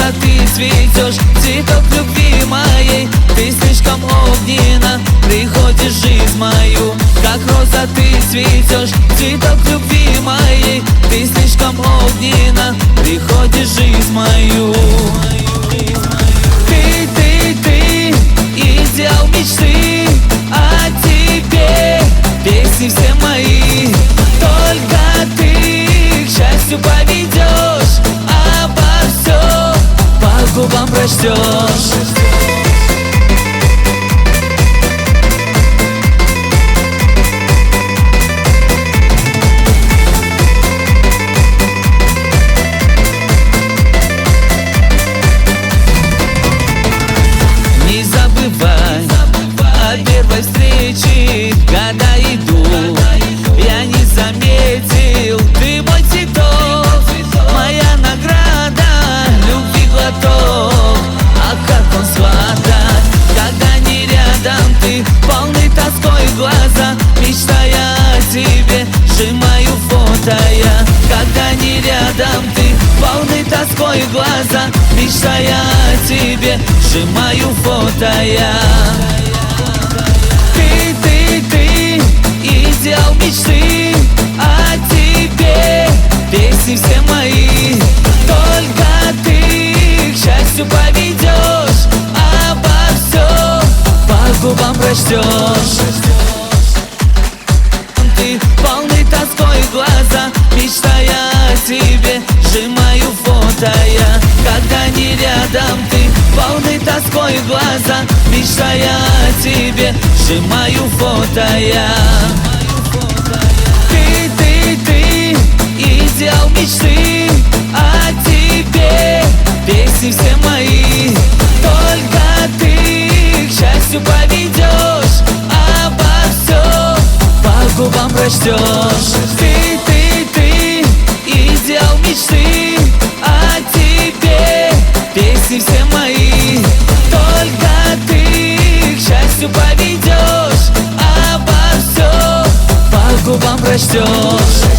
роза, ты цветешь, цветок любви моей. Ты слишком огненна, приходишь в жизнь мою. Как роза ты цветешь, цветок любви моей. Ты слишком огненна, приходишь в жизнь мою. Ты, идеал мечты, о тебе песни все мои. Только ты к счастью поведешь, обо всем по губам прочтешь. Не забывай о первой встрече, когда иду, я не заметил, ты мой цветок, моя награда, любви глоток. А как он сладок, когда не рядом ты, полный тоской глаза, мечтая о тебе, сжимаю фото я. Когда не рядом ты, полный тоской глаза, мечтая о тебе, сжимаю фото я. Ты, идеал мечты, о тебе песни все мои. Только ты к счастью поведешь, обо всем по губам прочтешь. Ты полный тоской глаза, мечтая о тебе, сжимаю фото я. Когда не рядом ты, полный тоской глаза, мечтая о тебе, сжимаю фото я. Ты, идеал мечты, о тебе песни все мои. Только ты к счастью поведешь, обо всем по губам прочтешь. Ты, идеал мечты, о тебе песни все мои. Только ты к счастью поведешь, обо всем по губам прочтешь.